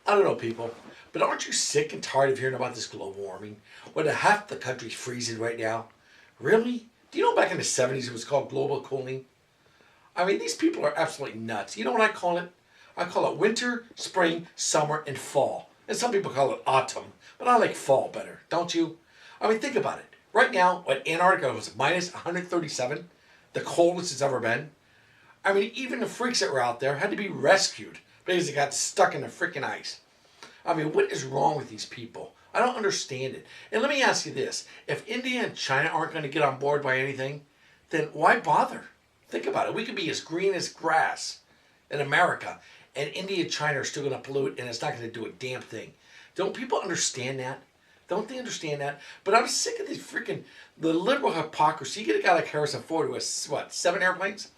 I don't know, people, but aren't you sick and tired of hearing about this global warming? When half the country's freezing right now? Really? Do you know back in the 70s it was called global cooling? I mean, these people are absolutely nuts. You know what I call it? I call it winter, spring, summer, and fall. And some people call it autumn, but I like fall better, don't you? I mean, think about it. Right now, when Antarctica was minus 137, the coldest it's ever been. I mean, even the freaks that were out there had to be rescued because they got stuck in the freaking ice. I mean, what is wrong with these people? I don't understand it. And let me ask you this. If India and China aren't going to get on board by anything, then why bother? Think about it. We could be as green as grass in America, and India and China are still going to pollute, and it's not going to do a damn thing. Don't people understand that? Don't they understand that? But I'm sick of the liberal hypocrisy. You get a guy like Harrison Ford who has, what, 7 airplanes?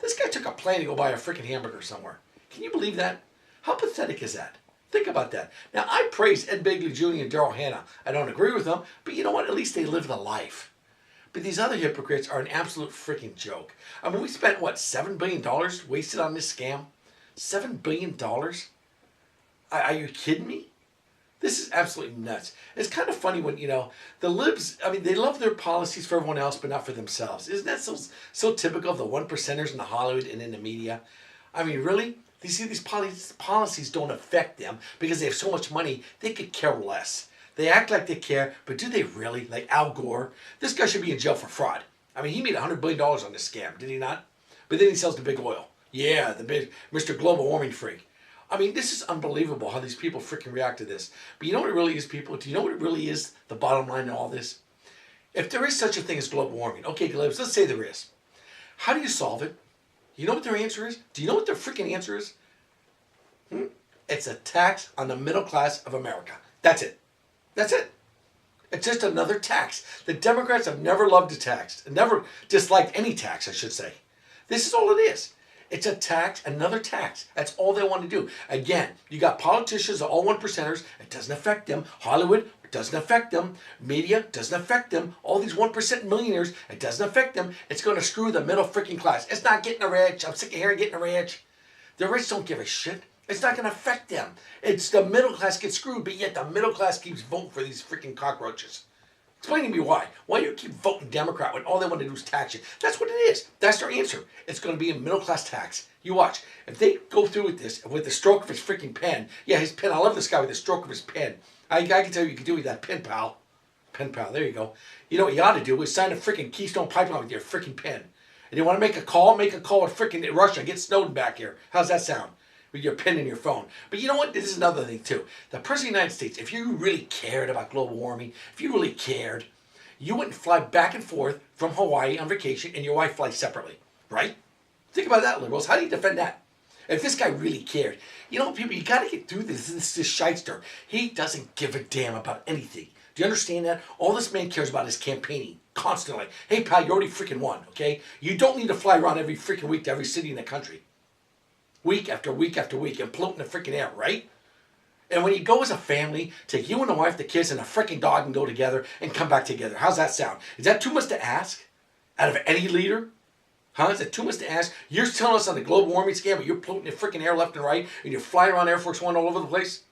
This guy took a plane to go buy a freaking hamburger somewhere. Can you believe that? How pathetic is that? Think about that. Now, I praise Ed Begley Jr. and Daryl Hannah. I don't agree with them, but you know what? At least they live the life. But these other hypocrites are an absolute freaking joke. I mean, we spent, what, $7 billion wasted on this scam? $7 billion? Are you kidding me? This is absolutely nuts. It's kind of funny when, the libs, I mean, they love their policies for everyone else, but not for themselves. Isn't that so typical of the one percenters in the Hollywood and in the media? I mean, really? You see, these policies don't affect them because they have so much money, they could care less. They act like they care, but do they really? Like Al Gore? This guy should be in jail for fraud. I mean, he made $100 billion on this scam, did he not? But then he sells the big oil. Yeah, the big Mr. Global Warming freak. I mean, this is unbelievable how these people freaking react to this. But you know what it really is, people? Do you know what it really is, the bottom line in all this? If there is such a thing as global warming, okay, let's say there is. How do you solve it? You know what their answer is? Do you know what their freaking answer is? It's a tax on the middle class of America. That's it. That's it. It's just another tax. The Democrats have never loved a tax. Never disliked any tax, I should say. This is all it is. It's a tax, another tax. That's all they want to do. Again, you got politicians, all one percenters. It doesn't affect them. Hollywood, it doesn't affect them. Media, doesn't affect them. All these 1% millionaires, it doesn't affect them. It's going to screw the middle freaking class. It's not getting the rich. I'm sick of hearing getting the rich. The rich don't give a shit. It's not going to affect them. It's the middle class gets screwed, but yet the middle class keeps voting for these freaking cockroaches. Explain to me why. Why do you keep voting Democrat when all they want to do is tax you? That's what it is. That's their answer. It's going to be a middle-class tax. You watch. If they go through with this, with the stroke of his freaking pen, yeah, his pen, I love this guy with the stroke of his pen. I can tell you can do with that pen pal. Pen pal, there you go. You know what you ought to do is sign a freaking Keystone Pipeline with your freaking pen. And you want to make a call with freaking Russia. Get Snowden back here. How's that sound? With your pen in your phone. But you know what? This is another thing too. The President of the United States, if you really cared about global warming, if you really cared, you wouldn't fly back and forth from Hawaii on vacation and your wife flies separately, right? Think about that, liberals. How do you defend that? If this guy really cared, you know, people, you got to get through this shyster. He doesn't give a damn about anything. Do you understand that? All this man cares about is campaigning constantly. Hey, pal, you already freaking won, okay? You don't need to fly around every freaking week to every city in the country. Week after week after week and float in the freaking air, right? And when you go as a family, take you and the wife, the kids, and a freaking dog and go together and come back together. How's that sound? Is that too much to ask out of any leader? Huh? Is it too much to ask? You're telling us on the global warming scam, but you're floating in the freaking air left and right, and you're flying around Air Force One all over the place?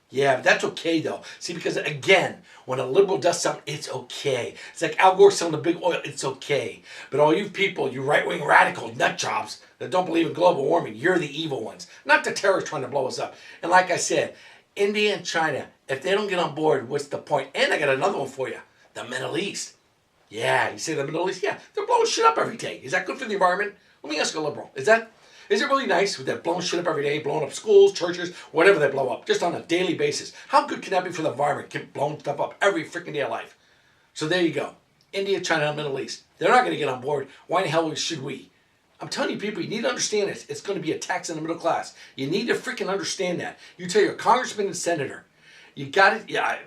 Yeah, but that's okay, though. See, because, again, when a liberal does something, it's okay. It's like Al Gore selling the big oil, it's okay. But all you people, you right-wing radical nut jobs that don't believe in global warming, you're the evil ones, not the terrorists trying to blow us up. And like I said, India and China, if they don't get on board, what's the point? And I got another one for you, the Middle East. Yeah, you say the Middle East? Yeah, they're blowing shit up every day. Is that good for the environment? Let me ask a liberal. Is it really nice with that blowing shit up every day, blowing up schools, churches, whatever they blow up, just on a daily basis? How good can that be for the environment? Keep blowing stuff up every freaking day of life. So there you go. India, China, and Middle East. They're not going to get on board. Why in the hell should we? I'm telling you, people, you need to understand this. It's going to be a tax on the middle class. You need to freaking understand that. You tell your congressman and senator, you got it. Yeah,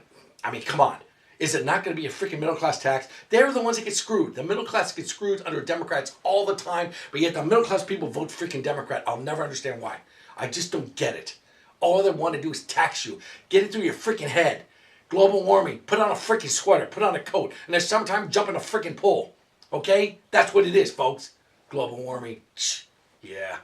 I mean, come on. Is it not going to be a freaking middle class tax? They're the ones that get screwed. The middle class gets screwed under Democrats all the time, but yet the middle class people vote freaking Democrat. I'll never understand why. I just don't get it. All they want to do is tax you. Get it through your freaking head. Global warming. Put on a freaking sweater. Put on a coat. And then sometime jump in a freaking pool. Okay? That's what it is, folks. Global warming. Yeah.